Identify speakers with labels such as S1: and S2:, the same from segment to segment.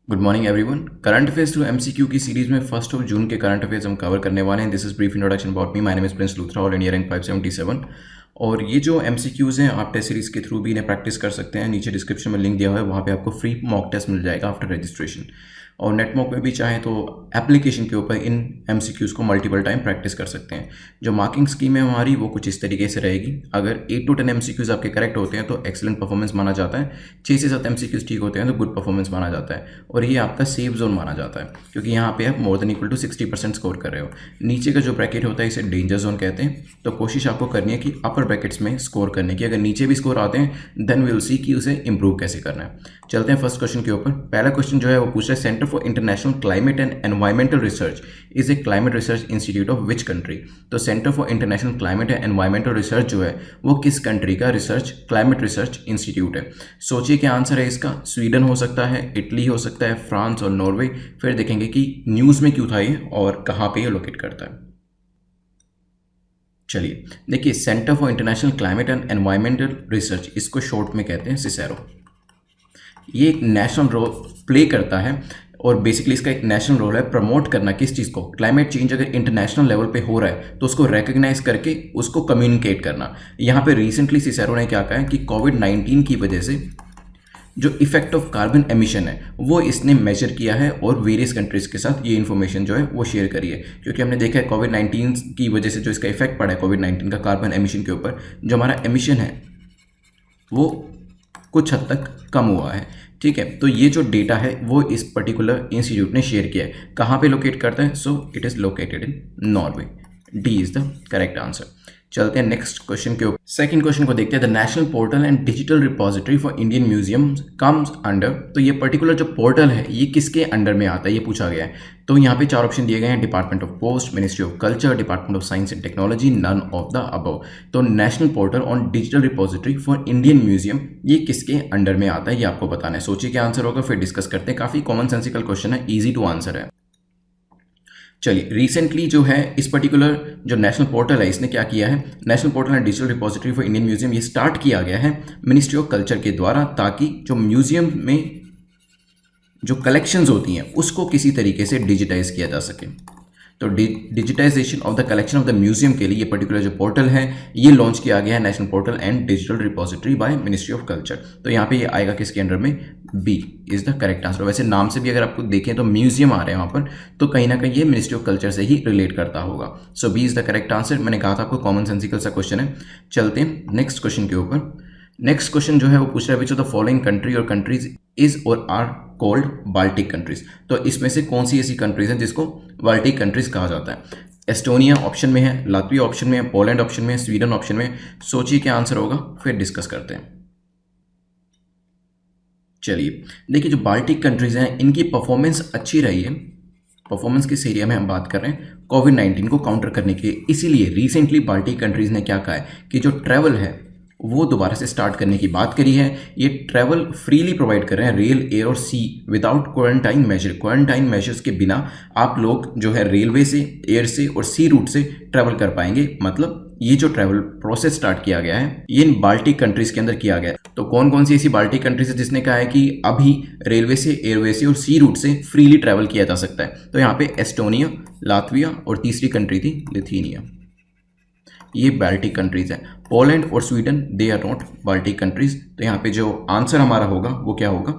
S1: Good morning everyone. Current affairs through MCQ की series में 1 जून के करंट अफेयर्स हम कवर करने वाले हैं। This is brief introduction about me. My name is Prince Luthra और इंडिया रैंक 577। और ये जो एमसीक्यूज हैं आप टेस्ट सीरीज के थ्रू भी इन्हें प्रैक्टिस कर सकते हैं। नीचे डिस्क्रिप्शन में लिंक दिया हुआ है, वहाँ पे आपको फ्री मॉक टेस्ट मिल जाएगा आफ्टर रजिस्ट्रेशन। और नेट मॉक में भी चाहें तो एप्लीकेशन के ऊपर इन एमसीक्यूज को मल्टीपल टाइम प्रैक्टिस कर सकते हैं। जो मार्किंग स्कीम है हमारी वो कुछ इस तरीके से रहेगी। अगर 8 to 10 एमसीक्यूज आपके करेक्ट होते हैं तो एक्सीलेंट परफॉर्मेंस माना जाता है। 6 से 7 एमसीक्यूज ठीक होते हैं तो गुड परफॉर्मेंस माना जाता है। और ये आपका सेफ जोन माना जाता है क्योंकि यहाँ पे आप more than equal to 60% score कर रहे हो। नीचे का जो ब्रैकेट होता है इसे डेंजर जोन कहते हैं। तो कोशिश आपको करनी है कि अपर ब्रैकेट्स में स्कोर करने की। अगर नीचे भी स्कोर आते हैं देन विल सी कि उसे इंप्रूव कैसे करना है। चलते हैं फर्स्ट क्वेश्चन के ऊपर। पहला क्वेश्चन जो है वो पूछ रहा है, centre for international climate and environmental research is a climate research institute of which country. तो centre for international climate and environmental research जो है वो किस कंट्री का क्लाइमेट रिसर्च इंस्टीट्यूट है। सोचिए क्या आंसर है इसका। स्वीडन हो सकता है, इटली हो सकता है, फ्रांस और नॉर्वे। फिर देखेंगे कि न्यूज़ में क्यों था ये और कहाँ पे ये लोकेट करता है। चलिए देखिए, centre for international climate and environmental research, इसको शॉर्ट में कहते हैं सिसेरो। ये एक नेशनल रोल प्ले करता है और बेसिकली इसका एक नेशनल रोल है प्रमोट करना किस चीज़ को। क्लाइमेट चेंज अगर इंटरनेशनल लेवल पे हो रहा है तो उसको रिकग्नाइज करके उसको कम्युनिकेट करना। यहाँ पे रिसेंटली सिसेरो ने क्या कहा है कि कोविड-19 की वजह से जो इफेक्ट ऑफ कार्बन एमिशन है वो इसने मेजर किया है और वेरियस कंट्रीज़ के साथ ये इन्फॉर्मेशन जो है वो शेयर करी है। क्योंकि हमने देखा है कोविड-19 की वजह से जो इसका इफेक्ट पड़ा है कोविड-19 का कार्बन एमिशन के ऊपर, जो हमारा एमिशन है वो कुछ हद तक कम हुआ है। ठीक है, तो ये जो डेटा है वो इस पर्टिकुलर इंस्टीट्यूट ने शेयर किया है। कहाँ पे लोकेट करता है? So it is located in Norway. D is the correct answer. चलते हैं नेक्स्ट क्वेश्चन के ऊपर। सेकंड क्वेश्चन को देखते हैं। The national portal and digital repository for Indian museum comes under. तो ये पर्टिकुलर जो पोर्टल है ये किसके अंडर में आता है ये पूछा गया है। तो यहाँ पे 4 ऑप्शन दिए गए हैं, department of post, ministry of culture, department of science and technology, none of the above. तो national portal on digital repository for Indian museum ये किसके अंडर में आता है ये आपको बताना है। सोचिए क्या आंसर होगा, फिर डिस्कस करते हैं। काफ़ी कॉमन सेंसिकल क्वेश्चन है, ईजी टू आंसर है। चलिए, रिसेंटली जो है इस पर्टिकुलर जो नेशनल पोर्टल है इसने क्या किया है, national portal and digital repository for Indian museum ये स्टार्ट किया गया है मिनिस्ट्री ऑफ कल्चर के द्वारा, ताकि जो म्यूजियम में जो कलेक्शंस होती हैं उसको किसी तरीके से डिजिटाइज किया जा सके। तो digitisation of the collection of the museum के लिए ये पर्टिकुलर जो पोर्टल है ये लॉन्च किया गया है, national portal and digital repository by ministry of culture. तो यहाँ पे ये आएगा किसके अंडर में? B is the correct answer. वैसे नाम से भी अगर आपको देखें तो म्यूजियम आ रहे हैं वहाँ पर, तो कहीं ना कहीं ये मिनिस्ट्री ऑफ कल्चर से ही रिलेट करता होगा। So B is the correct answer. मैंने कहा था आपको कॉमन सेंसिकल सा क्वेश्चन है। चलते हैं नेक्स्ट क्वेश्चन के ऊपर। नेक्स्ट क्वेश्चन जो है वो पूछ रहा है, which of the following country और कंट्रीज इज और आर कॉल्ड बाल्टिक कंट्रीज। तो इसमें से कौन सी ऐसी कंट्रीज हैं जिसको बाल्टिक कंट्रीज कहा जाता है? एस्टोनिया ऑप्शन में है, लातविया ऑप्शन में है, पोलैंड ऑप्शन में है, स्वीडन ऑप्शन में है। सोचिए क्या आंसर होगा, फिर डिस्कस करते हैं। चलिए देखिए, जो बाल्टिक कंट्रीज हैं इनकी परफॉर्मेंस अच्छी रही है। परफॉर्मेंस किस एरिया में हम बात कर रहे हैं? कोविड-19 को काउंटर करने के लिए। इसीलिए रिसेंटली बाल्टिक कंट्रीज ने क्या कहा है कि जो ट्रैवल है वो दोबारा से स्टार्ट करने की बात करी है। ये ट्रैवल फ्रीली प्रोवाइड कर रहे हैं, रेल, एयर और sea, without quarantine measure. Quarantine measures के बिना आप लोग जो है रेलवे से, एयर से और सी रूट से ट्रैवल कर पाएंगे। मतलब ये जो ट्रैवल प्रोसेस स्टार्ट किया गया है ये इन बाल्टिक कंट्रीज के अंदर किया गया है। तो कौन कौन सी ऐसी बाल्टिक कंट्रीज है जिसने कहा है कि अभी रेलवे से, एयरवे से और सी रूट से फ्रीली ट्रैवल किया जा सकता है? तो यहाँ पे एस्टोनिया, लातविया और तीसरी कंट्री थी लिथुआनिया। ये बाल्टिक कंट्रीज हैं। पोलैंड और Sweden they are not Baltic countries. तो यहाँ पे जो आंसर हमारा होगा वो क्या होगा?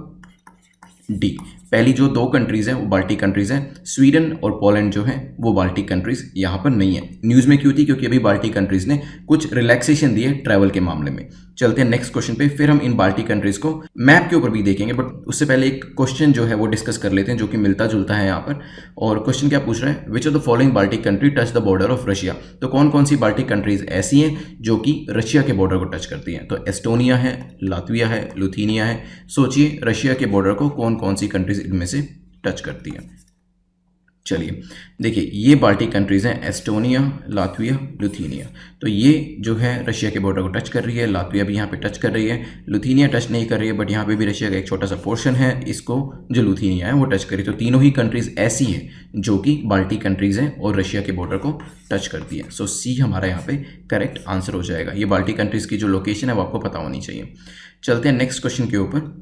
S1: डी। पहली जो 2 कंट्रीज हैं वो बाल्टिक कंट्रीज हैं। स्वीडन और पोलैंड जो है वो बाल्टिक कंट्रीज यहाँ पर नहीं है। न्यूज़ में क्यों थी? क्योंकि अभी बाल्टिक कंट्रीज ने कुछ रिलैक्सेशन दी है ट्रैवल के मामले में। चलते हैं नेक्स्ट क्वेश्चन पे। फिर हम इन बाल्टिक कंट्रीज को मैप के ऊपर भी देखेंगे, बट उससे पहले एक क्वेश्चन जो है वो डिस्कस कर लेते हैं जो कि मिलता जुलता है यहाँ पर। और क्वेश्चन क्या पूछ रहा है, which of the following Baltic country touch the border of Russia. तो कौन कौन सी बाल्टिक कंट्रीज ऐसी हैं जो कि रशिया के बॉर्डर को टच करती हैं? तो एस्टोनिया है, लातविया है, लिथुआनिया है। सोचिए रशिया के बॉर्डर को कौन कौन सी कंट्रीज इनमें से टच करती है। चलिए देखिए, ये बाल्टिक कंट्रीज हैं एस्टोनिया, लातविया, लिथुआनिया। तो ये जो है रशिया के बॉर्डर को टच कर रही है। लातविया भी यहाँ पे टच कर रही है, लिथुआनिया टच नहीं कर रही है, बट यहाँ पे भी रशिया का एक छोटा सा पोर्शन है, इसको जो लिथुआनिया है वो टच करी। तो तीनों ही कंट्रीज ऐसी हैं जो कि बाल्टिक कंट्रीज हैं और रशिया के बॉर्डर को टच करती है। सो सी हमारा यहाँ पे करेक्ट आंसर हो जाएगा। ये बाल्टिक कंट्रीज की जो लोकेशन है वो आपको पता होनी चाहिए। चलते हैं नेक्स्ट क्वेश्चन के ऊपर।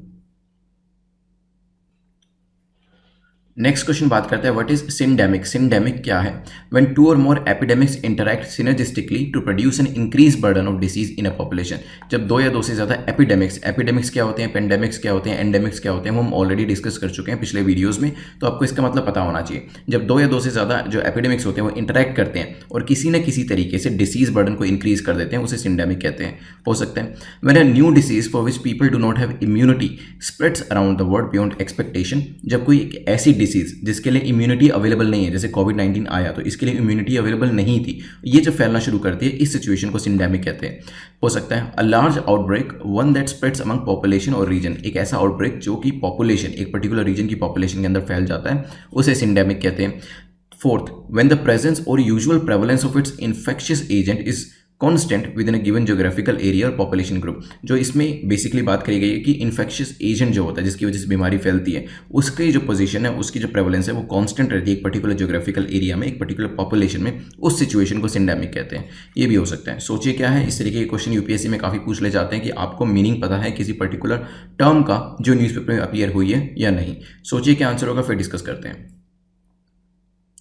S1: नेक्स्ट क्वेश्चन बात करते हैं व्हाट इज सिंडेमिक। सिंडेमिक क्या है? When two or more epidemics interact synergistically to produce an increase burden of disease in a population. जब दो या दो से ज़्यादा एपिडेमिक्स क्या होते हैं, पेंडेमिक्स क्या होते हैं, एंडेमिक्स क्या होते हैं, वो हम ऑलरेडी डिस्कस कर चुके हैं पिछले वीडियोज़ में, तो आपको इसका मतलब पता होना चाहिए। जब दो या दो से ज़्यादा जो एपिडेमिक्स होते हैं वो इंटरैक्ट करते हैं और किसी न किसी तरीके से डिसीज बर्डन को इंक्रीज कर देते हैं, उसे सिंडेमिक कहते हैं। हो सकता है when a new disease for which people do not have immunity spreads around the world beyond expectation. जब कोई एक ऐसी डिसीज जिसके लिए इम्यूनिटी अवेलेबल नहीं है, जैसे कोविड-19 आया तो इसके लिए इम्यूनिटी अवेलेबल नहीं थी, ये जब फैलना शुरू करती है, इस सिचुएशन को सिंडेमिक कहते हैं। हो सकता है a large outbreak one that spreads among population और रीजन। एक ऐसा आउटब्रेक जो कि पॉपुलेशन, एक पर्टिकुलर रीजन की पॉपुलेशन के अंदर फैल जाता है, उसे सिंडेमिक कहते हैं। फोर्थ, व्हेन द प्रेजेंस और usual prevalence of its infectious agent is constant with in a given geographical area और पॉपुलेशन ग्रुप। जो इसमें बेसिकली बात करी गई है कि इन्फेक्शियस एजेंट जो होता है जिसकी वजह से बीमारी फैलती है, उसकी जो पोजीशन है, उसकी जो प्रेवलेंस है वो कांस्टेंट रहती है एक पर्टिकुलर जोग्राफिकल एरिया में, एक पर्टिकुलर पॉपुलेशन में, उस सिचुएशन को सिंडेमिक कहते हैं। ये भी हो सकता है। सोचिए क्या है, इस तरीके के क्वेश्चन यूपीएससी में काफ़ी पूछ ले जाते हैं कि आपको मीनिंग पता है किसी पर्टिकुलर टर्म का जो न्यूज़पेपर में अपीयर हुई है या नहीं। सोचिए क्या आंसर होगा, फिर डिस्कस करते हैं।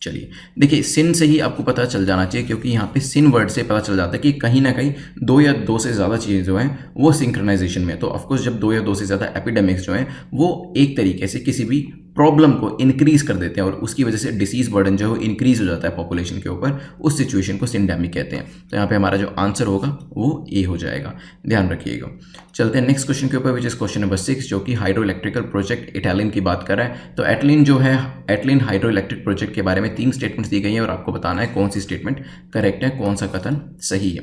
S1: चलिए देखिए, सिन से ही आपको पता चल जाना चाहिए, क्योंकि यहाँ पे सिन वर्ड से पता चल जाता है कि कहीं ना कहीं दो या दो से ज़्यादा चीज़ें जो हैं वो सिंक्रोनाइजेशन में। तो ऑफकोर्स जब दो या दो से ज़्यादा एपिडेमिक्स जो हैं वो एक तरीके से किसी भी प्रॉब्लम को इंक्रीज कर देते हैं और उसकी वजह से डिसीज बर्डन जो है वो इंक्रीज हो जाता है पॉपुलेशन के ऊपर, उस सिचुएशन को सिंडेमिक कहते हैं। तो यहाँ पे हमारा जो आंसर होगा वो ए हो जाएगा, ध्यान रखिएगा। चलते हैं नेक्स्ट क्वेश्चन के ऊपर, विच इज क्वेश्चन नंबर 6, जो कि हाइड्रो इलेक्ट्रिकल प्रोजेक्ट इटालियन की बात कर रहा है। तो एटलिन जो है, एटलिन हाइड्रो इलेक्ट्रिक प्रोजेक्ट के बारे में 3 स्टेटमेंट्स दी गई हैं और आपको बताना है कौन सी स्टेटमेंट करेक्ट है, कौन सा कथन सही है।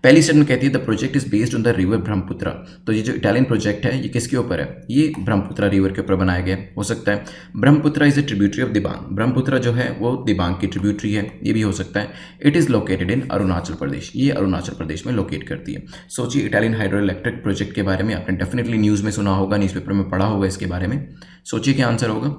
S1: पहली स्टेटमेंट कहती है the project is based on the river Brahmaputra. तो ये जो इटालियन प्रोजेक्ट है ये किसके ऊपर है? ये ब्रह्मपुत्र रिवर के ऊपर बनाया गया। हो सकता है Brahmaputra is a tributary of Dibang. Brahmaputra जो है वो दिबांग की ट्रिब्यूटरी है, ये भी हो सकता है। It is located in Arunachal Pradesh, ये अरुणाचल प्रदेश में लोकेट करती है। सोचिए इटालियन हाइड्रो इलेक्ट्रिक प्रोजेक्ट के बारे में आपने डेफिनेटली न्यूज़ में सुना होगा, न्यूज़पेपर में पढ़ा होगा इसके बारे में। सोचिए क्या आंसर होगा।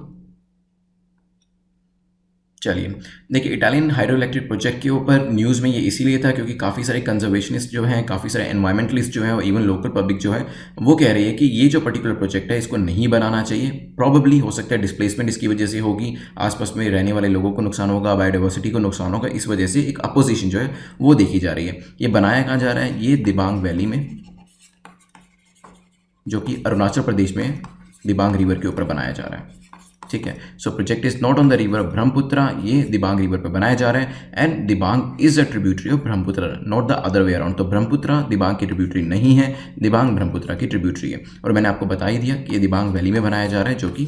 S1: चलिए देखिए, इटालियन हाइड्रो इलेक्ट्रिक प्रोजेक्ट के ऊपर न्यूज़ में ये इसीलिए था क्योंकि काफ़ी सारे कंजर्वेशनिस्ट जो हैं, काफ़ी सारे एनवायरमेंटलिस्ट जो हैं और इवन लोकल पब्लिक जो है वो कह रही है कि ये जो पर्टिकुलर प्रोजेक्ट है इसको नहीं बनाना चाहिए। प्रॉबेबली हो सकता है डिस्प्लेसमेंट इसकी वजह से होगी, आसपास में रहने वाले लोगों को नुकसान होगा, बायोडाइवर्सिटी को नुकसान होगा, इस वजह से एक अपोजिशन जो है वो देखी जा रही है। ये बनाया कहाँ जा रहा है? ये दिबांग वैली में, जो कि अरुणाचल प्रदेश में दिबांग रिवर के ऊपर बनाया जा रहा है। ठीक है, so project is not on the river Brahmaputra, ये दिबांग रिवर पर बनाया जा रहा है and Dibang is a tributary of Brahmaputra, not the other way around. तो ब्रह्मपुत्र दिबांग की ट्रिब्यूटरी नहीं है, दिबांग ब्रह्मपुत्र की ट्रिब्यूटरी है। और मैंने आपको बता ही दिया कि ये दिबांग वैली में बनाया जा रहा है, जो कि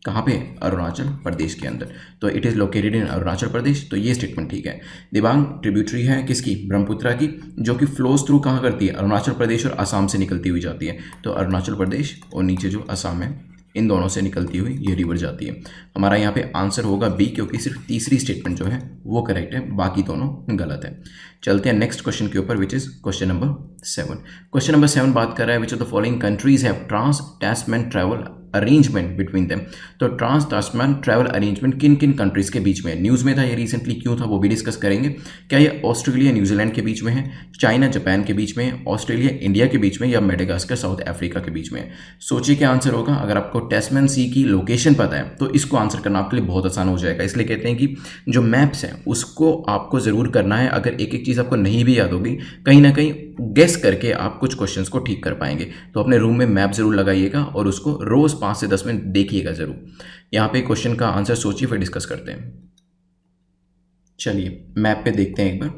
S1: कहाँ पे? अरुणाचल प्रदेश के अंदर। तो it is located in Arunachal Pradesh, तो ये स्टेटमेंट ठीक है। दिबांग ट्रिब्यूटरी है किसकी? ब्रह्मपुत्र की, जो कि फ्लोज थ्रू कहाँ करती है? अरुणाचल प्रदेश और असम से निकलती हुई जाती है। तो अरुणाचल प्रदेश और नीचे जो असम है, इन दोनों से निकलती हुई ये रिवर जाती है। हमारा यहाँ पे आंसर होगा बी, क्योंकि सिर्फ तीसरी स्टेटमेंट जो है वो करेक्ट है, बाकी दोनों गलत है। चलते हैं नेक्स्ट क्वेश्चन के ऊपर, which is question number 7। Question number 7 बात कर रहा है which of the following countries have trans Tasman travel arrangement between them. तो ट्रांस टास्मैन ट्रैवल अरेंजमेंट किन किन कंट्रीज के बीच में है? न्यूज़ में था ये रिसेंटली, क्यों था वो भी डिस्कस करेंगे। क्या ये ऑस्ट्रेलिया न्यूजीलैंड के बीच में है, चाइना जापान के बीच में है, ऑस्ट्रेलिया इंडिया के बीच में, या मेडागास्कर साउथ अफ्रीका के बीच में है? सोचिए क्या आंसर होगा। अगर आपको टैस्मैन सी की लोकेशन पता है तो इसको आंसर करना आपके लिए बहुत आसान हो जाएगा। इसलिए कहते हैं कि जो मैप्स हैं उसको आपको ज़रूर करना है। अगर एक एक चीज़ आपको नहीं भी याद होगी, कहीं ना कहीं गेस करके आप कुछ क्वेश्चंस को ठीक कर पाएंगे। तो अपने रूम में मैप जरूर लगाइएगा और उसको रोज़ 5 से 10 मिनट देखिएगा जरूर। यहाँ पे क्वेश्चन का आंसर सोचिए, फिर डिस्कस करते हैं। चलिए मैप पे देखते हैं एक बार।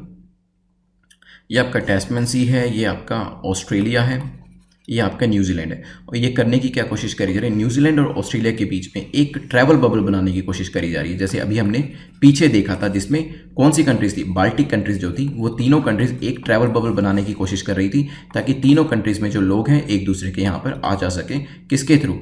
S1: ये आपका टैस्मैन सी है, ये आपका ऑस्ट्रेलिया है, ये आपका न्यूजीलैंड है। और ये करने की क्या कोशिश करी जा रही है? न्यूजीलैंड और ऑस्ट्रेलिया के बीच में एक ट्रैवल बबल बनाने की कोशिश करी जा रही है। जैसे अभी हमने पीछे देखा था जिसमें कौन सी कंट्रीज थी? बाल्टिक कंट्रीज जो थी, वो तीनों कंट्रीज एक ट्रैवल बबल बनाने की कोशिश कर रही थी, ताकि तीनों कंट्रीज में जो लोग हैं एक दूसरे के यहाँ पर आ जा सकें। किसके थ्रू?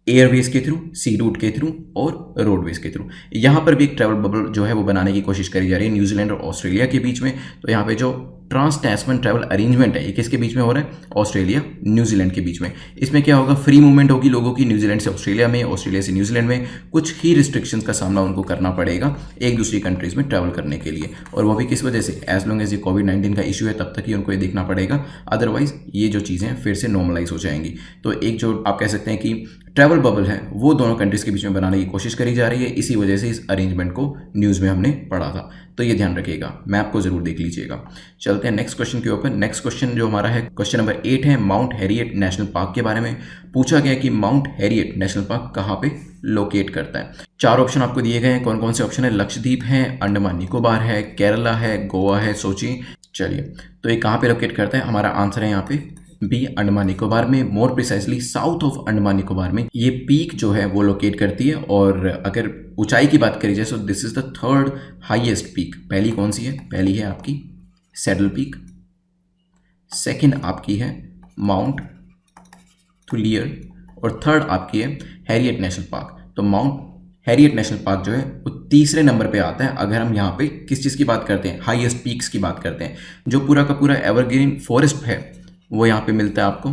S1: एयरवेज के थ्रू, सी रूट के थ्रू और रोडवेज के थ्रू। यहाँ पर भी एक ट्रैवल बबल जो है वो बनाने की कोशिश करी जा रही है न्यूजीलैंड और ऑस्ट्रेलिया के बीच में। तो यहाँ पे जो ट्रांस टैस्मैन ट्रैवल अरेंजमेंट है ये किसके बीच में हो रहा है? ऑस्ट्रेलिया न्यूजीलैंड के बीच में। इसमें क्या होगा? फ्री मूवमेंट होगी लोगों की, न्यूजीलैंड से ऑस्ट्रेलिया में, ऑस्ट्रेलिया से न्यूजीलैंड में। कुछ ही रिस्ट्रिक्शंस का सामना उनको करना पड़ेगा एक दूसरी कंट्रीज में ट्रैवल करने के लिए, और वो भी किस वजह से? एज लॉन्ग एज ये कोविड-19 का इशू है तब तक ही उनको ये देखना पड़ेगा, अदरवाइज ये जो चीज़ें फिर से नॉर्मलाइज हो जाएंगी। तो एक जो आप कह सकते हैं कि ट्रैवल बबल है वो दोनों कंट्रीज़ के बीच में बनाने की कोशिश करी जा रही है। इसी वजह से इस अरेंजमेंट को न्यूज़ में हमने पढ़ा था, तो ये ध्यान रखिएगा, मैप को ज़रूर देख लीजिएगा। चलते हैं नेक्स्ट क्वेश्चन के ऊपर। नेक्स्ट क्वेश्चन जो हमारा है क्वेश्चन नंबर 8 है माउंट हैरियट नेशनल पार्क के बारे में पूछा गया कि माउंट हैरियट नेशनल पार्क कहाँ पे लोकेट करता है। 4 ऑप्शन आपको दिए गए हैं। कौन कौन से ऑप्शन है? लक्षद्वीप है, अंडमान निकोबार है, केरला है, गोवा है, सोची। चलिए, तो ये कहाँ पे लोकेट करता है? हमारा आंसर है यहाँ पे बी, अंडमान निकोबार में, more precisely south of Andaman Nicobar में ये पीक जो है वो लोकेट करती है। और अगर ऊंचाई की बात करी जाए तो this is the third highest peak. पहली कौन सी है? पहली है आपकी सैडल पीक, सेकंड आपकी है माउंट थुलियर और थर्ड आपकी है हैरियट नेशनल पार्क। तो माउंट हैरियट नेशनल पार्क जो है वो तीसरे नंबर पे आता है अगर हम यहाँ पे किस चीज़ की बात करते हैं? हाईएस्ट पीक्स की बात करते हैं। जो पूरा का पूरा एवरग्रीन फॉरेस्ट है वो यहाँ पे मिलता है आपको।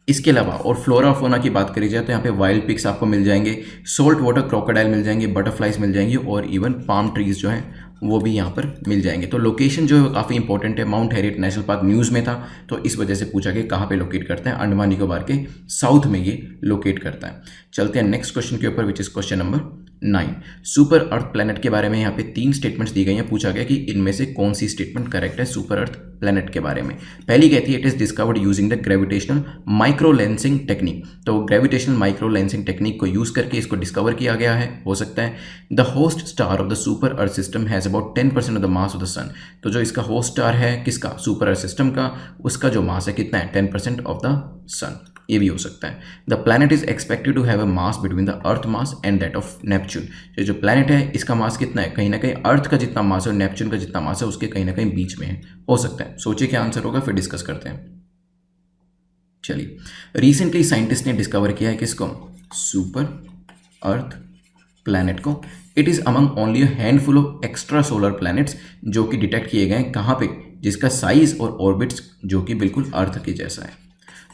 S1: इसके अलावा और फ्लोरा फोना की बात करी जाए तो यहाँ पे वाइल्ड पिग्स आपको मिल जाएंगे, सोल्ट वाटर क्रोकोडाइल मिल जाएंगे, बटरफ्लाइज मिल जाएंगी और इवन पाम ट्रीज जो हैं वो भी यहाँ पर मिल जाएंगे। तो लोकेशन जो है काफ़ी इंपॉर्टेंट है। Mount Harriet National park news में था तो इस वजह से पूछा कि कहाँ पे लोकेट करता है? अंडमान निकोबार के साउथ में ये लोकेट करता है। चलते हैं नेक्स्ट क्वेश्चन के ऊपर which is question number 9। Super earth planet के बारे में यहाँ पे 3 स्टेटमेंट्स दी गई हैं। पूछा गया कि इनमें से कौन सी स्टेटमेंट करेक्ट है सुपर अर्थ प्लैनेट के बारे में। पहली कहती है it is discovered using the gravitational microlensing technique. तो ग्रेविटेशनल माइक्रो लेंसिंग टेक्निक को यूज करके इसको डिस्कवर किया गया है, हो सकता है। The host star of the super earth system has about 10% of the mass of the sun. तो जो इसका होस्ट स्टार है किसका? सुपर अर्थ सिस्टम का, उसका जो मास है कितना है? 10% ऑफ द सन। ये भी हो सकता है। The planet is expected to have a mass between the earth mass and that of Neptune. ये जो प्लैनेट है इसका मास कितना है? कहीं ना कहीं अर्थ का जितना मास है और नेपच्यून का जितना मास है उसके कहीं ना कहीं बीच में है, हो सकता है। सोचिए क्या आंसर होगा, फिर डिस्कस करते हैं। चलिए, रिसेंटली साइंटिस्ट ने डिस्कवर किया है किसको? सुपर अर्थ प्लैनेट को। It is among only a handful of extra solar planets जो कि डिटेक्ट किए गए हैं। कहाँ पे? जिसका साइज और ऑर्बिट्स जो कि बिल्कुल अर्थ के जैसा है।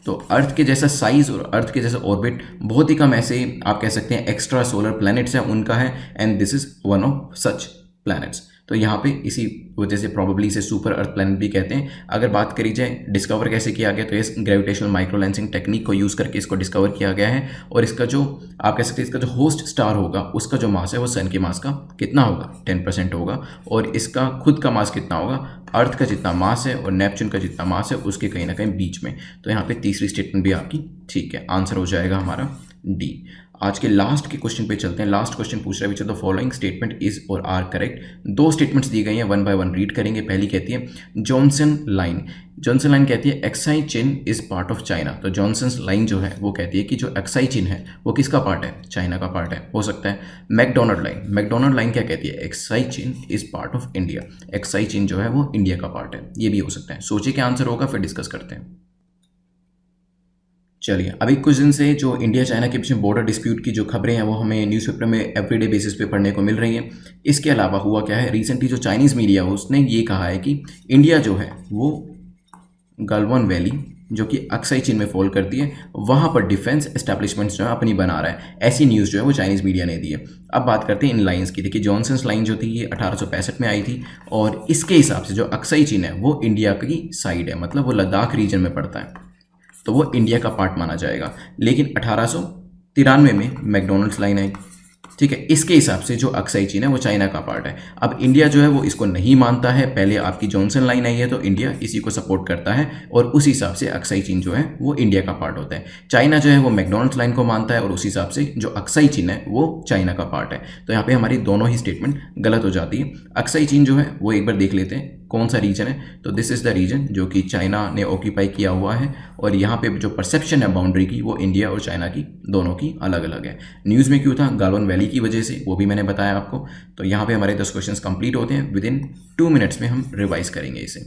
S1: तो अर्थ के जैसा साइज और अर्थ के जैसा ऑर्बिट बहुत ही कम ऐसे आप कह सकते हैं एक्स्ट्रा सोलर प्लैनेट्स हैं उनका है, and this is one of such planets. तो यहाँ पे इसी वजह से प्रॉबेबली इसे सुपर अर्थ प्लैनेट भी कहते हैं। अगर बात करी जाए डिस्कवर कैसे किया गया तो इस ग्रेविटेशनल माइक्रो लेंसिंग टेक्निक को यूज़ करके इसको डिस्कवर किया गया है। और इसका जो आप कह सकते हैं इसका जो होस्ट स्टार होगा उसका जो मास है वो सन के मास का कितना होगा? 10% होगा। और इसका खुद का मास कितना होगा? अर्थ का जितना मास है और नेपच्यून का जितना मास है उसके कहीं ना कहीं बीच में। तो यहाँ पे तीसरी स्टेटमेंट भी आपकी ठीक है। आंसर हो जाएगा हमारा डी। आज के लास्ट के क्वेश्चन पे चलते हैं। लास्ट क्वेश्चन पूछ रहा है which of the following statement is और आर करेक्ट। 2 स्टेटमेंट्स दी गई हैं, 1 बाय 1 रीड करेंगे। पहली कहती है जॉनसन लाइन। जॉनसन लाइन कहती है Aksai Chin is part of China. तो जॉनसन लाइन जो है वो कहती है कि जो एक्साई चिन है वो किसका पार्ट है? चाइना का पार्ट है, हो सकता है। मैकडोनल्ड लाइन, मैकडोनल्ड लाइन क्या कहती है? Aksai Chin is part of India. Aksai Chin जो है वो इंडिया का पार्ट है, ये भी हो सकता है। सोचिए क्या आंसर होगा, फिर डिस्कस करते हैं। चलिए, अभी कुछ दिन से जो इंडिया चाइना के बीच में बॉर्डर डिस्प्यूट की जो खबरें हैं वो हमें न्यूज़पेपर में एवरीडे बेसिस पे पढ़ने को मिल रही हैं। इसके अलावा हुआ क्या है, रिसेंटली जो चाइनीज़ मीडिया है उसने ये कहा है कि इंडिया जो है वो गलवान वैली जो कि अक्साई चीन में फॉल करती है वहाँ पर डिफेंस एस्टैब्लिशमेंट्स जो है अपनी बना रहा है। ऐसी न्यूज़ जो है वो चाइनीज़ मीडिया ने दी है। अब बात करते हैं इन लाइन्स की। देखिए, जॉनसन्स लाइन जो थी ये 1865 में आई थी और इसके हिसाब से जो अक्साई चीन है वो इंडिया की साइड है, मतलब वो लद्दाख रीजन में पड़ता है, तो वो इंडिया का पार्ट माना जाएगा। लेकिन 1893 में मैकडोनल्ड्स लाइन आई, ठीक है। इसके हिसाब से जो अक्साई चीन है वो चाइना का पार्ट है। अब इंडिया जो है वो इसको नहीं मानता है। पहले आपकी जॉनसन लाइन आई है तो इंडिया इसी को सपोर्ट करता है और उस हिसाब से अक्साई चीन जो है वो इंडिया का पार्ट होता है। चाइना जो है वो मैकडोनल्ड्स लाइन को मानता है और उस हिसाब से जो अक्साई चीन है वो चाइना का पार्ट है। तो यहाँ पे हमारी दोनों ही स्टेटमेंट गलत हो जाती है। अक्साई चीन जो है वो एक बार देख लेते हैं कौन सा रीजन है, तो दिस इज़ द रीजन जो कि चाइना ने ऑक्यूपाई किया हुआ है और यहाँ पे जो परसेप्शन है बाउंड्री की वो इंडिया और चाइना की दोनों की अलग अलग है। न्यूज़ में क्यों था? गालवान वैली की वजह से, वो भी मैंने बताया आपको। तो यहाँ पे हमारे 10 क्वेश्चंस कंप्लीट होते हैं। विद इन 2 मिनट्स में हम रिवाइज करेंगे इसे।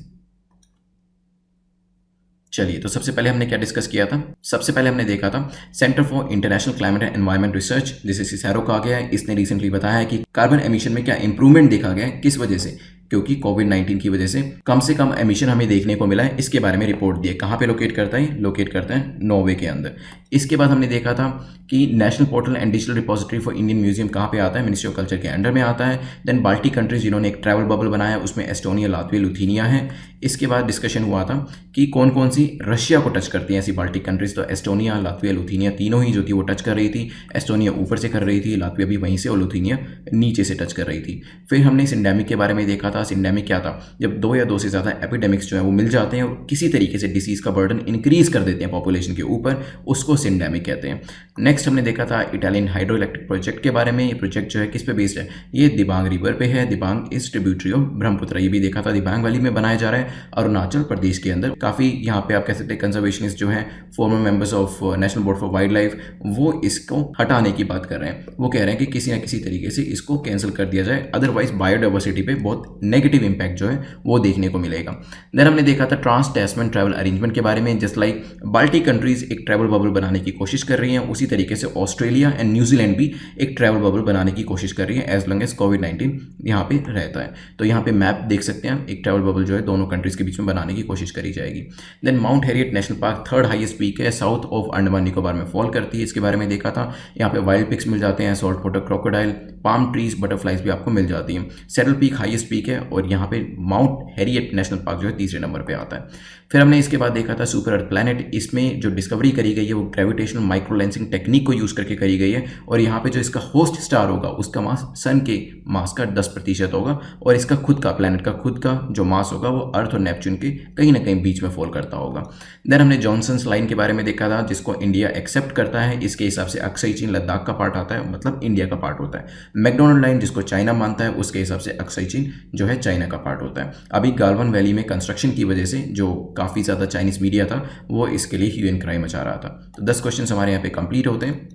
S1: चलिए, तो सबसे पहले हमने क्या डिस्कस किया था? सबसे पहले हमने देखा था centre for international climate and environment research, जिसे सिसेरो कहा गया है। इसने रिसेंटली बताया है कि कार्बन एमिशन में क्या इंप्रूवमेंट देखा गया है, किस वजह से? क्योंकि कोविड-19 की वजह से कम एमिशन हमें देखने को मिला है। इसके बारे में रिपोर्ट दी है। कहाँ पे लोकेट करता है? लोकेट करता है नॉर्वे के अंदर। इसके बाद हमने देखा था कि national portal and digital repository for Indian museum कहाँ पे आता है? मिनिस्ट्री ऑफ कल्चर के अंडर में आता है। देन बाल्टिक कंट्रीज जिन्होंने एक ट्रैवल बबल बनाया, उसमें एस्टोनिया, लातविया, लिथुआनिया है। इसके बाद डिस्कशन हुआ था कि कौन कौन सी रशिया को टच करती हैं ऐसी बाल्टिक कंट्रीज, तो एस्टोनिया, लातविया, लुथीनिया तीनों ही जो थी वो टच कर रही थी। एस्टोनिया ऊपर से कर रही थी, लातविया भी वहीं से, और लुथीनिया नीचे से टच कर रही थी। फिर हमने सिंडेमिक के बारे में देखा था। सिंडेमिक क्या था, जब 2 या 2 से ज़्यादा एपिडेमिक्स जो है वो मिल जाते हैं और किसी तरीके से डिसीज़ का बर्डन इंक्रीज कर देते हैं पॉपुलेशन के ऊपर, उसको सिंडेमिक कहते हैं। नेक्स्ट हमने देखा था इटालियन हाइड्रो इलेक्ट्रिक प्रोजेक्ट के बारे में। ये प्रोजेक्ट जो है किस पे बेस्ड है, ये दिबांग रिवर पे है। Dibang is tributary of Brahmaputra, ये भी देखा था दिबांग वैली में बनाया जा रहा है अरुणाचल प्रदेश के अंदर। काफ़ी यहाँ पे आप कह सकते हैं कंजर्वेशनिस्ट जो है, farmer members of national board for wild life, वो इसको हटाने की बात कर रहे हैं। वो कह रहे हैं कि किसी ना किसी तरीके से इसको कैंसिल कर दिया जाए, अदरवाइज बायोडाइवर्सिटी पे बहुत नेगेटिव इंपैक्ट जो है वो देखने को मिलेगा। देन हमने देखा था ट्रांस टैस्मैन ट्रैवल अरेंजमेंट के बारे में। जस्ट लाइक बाल्टिक कंट्रीज एक ट्रैवल बबल बनाने की कोशिश कर रही हैं, उसी तरीके से ऑस्ट्रेलिया एंड न्यूजीलैंड भी एक ट्रैवल बबल बनाने की कोशिश कर रही है एज लॉन्ग एज कोविड-19 यहाँ पे रहता है। तो यहाँ पे मैप देख सकते हैं, एक ट्रैवल बबल जो है दोनों कंट्रीज के बीच में बनाने की कोशिश करी जाएगी। Then Mount Harriet National Park 3rd highest peak है, साउथ ऑफ अंडमान निकोबार में फॉल करती है। इसके बारे में देखा था, यहाँ पे वाइल्ड पिक्स मिल जाते हैं, salt water crocodile, palm trees, butterflies भी आपको मिल जाती हैं। सेटल पीक हाईएस्ट पीक है और यहाँ पे माउंट हैरियट नेशनल पार्क जो है 3रे नंबर पे आता है। फिर हमने इसके बाद देखा था सुपर अर्थ प्लैनेट। इसमें जो डिस्कवरी करी गई है वो ग्रेविटेशनल माइक्रो लेंसिंग टेक्निक को यूज़ करके करी गई है, और यहाँ पे जो इसका होस्ट स्टार होगा उसका मास सन के मास का 10% होगा, और इसका खुद का, प्लैनेट का खुद का जो मास होगा वो अर्थ और नेपच्यून के कहीं ना कहीं बीच में फॉल करता होगा। देन हमने जॉनसन्स लाइन के बारे में देखा था, जिसको इंडिया एक्सेप्ट करता है। इसके हिसाब से अक्साई चीन लद्दाख का पार्ट आता है, मतलब इंडिया का पार्ट होता है। मैकडोनल्ड लाइन जिसको चाइना मानता है, उसके हिसाब से अक्साई चीन जो है चाइना का पार्ट होता है। अभी गालवन वैली में कंस्ट्रक्शन की वजह से जो काफ़ी ज़्यादा चाइनीज़ मीडिया था वो इसके लिए ह्यू एंड क्राई मचा रहा था। तो 10 क्वेश्चन हमारे यहाँ पे कंप्लीट होते हैं।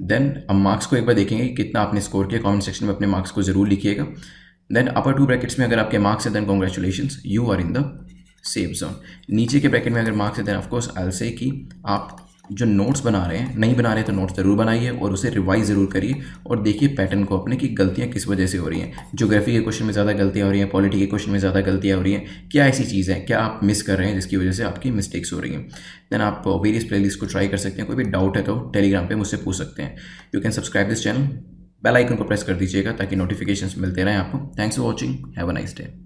S1: देन अब मार्क्स को एक बार देखेंगे कितना आपने स्कोर किया। कमेंट सेक्शन में अपने मार्क्स को जरूर लिखिएगा। देन अपर 2 ब्रैकेट्स में अगर आपके मार्क्स है then congratulations, you are in the safe zone. नीचे के ब्रैकेट में अगर मार्क्स है then of course I will say कि आप जो नोट्स बना रहे हैं, नहीं बना रहे तो नोट्स ज़रूर बनाइए और उसे रिवाइज ज़रूर करिए, और देखिए पैटर्न को अपने कि गलतियाँ किस वजह से हो रही हैं। ज्योग्राफी के क्वेश्चन में ज़्यादा गलतियाँ हो रही हैं, पॉलिटी के क्वेश्चन में ज़्यादा गलतियाँ हो रही हैं, क्या ऐसी चीज़ है, क्या आप मिस कर रहे हैं जिसकी वजह से आपकी मिस्टेक्स हो रही हैं। देन आप वेरियस प्लेलिस्ट को ट्राई कर सकते हैं। कोई भी डाउट है तो टेलीग्राम पर मुझसे पूछ सकते हैं। You can subscribe this channel, bell icon को प्रेस कर दीजिएगा ताकि नोटिफिकेशंस मिलते रहें आपको। Thanks for watching, have a nice day.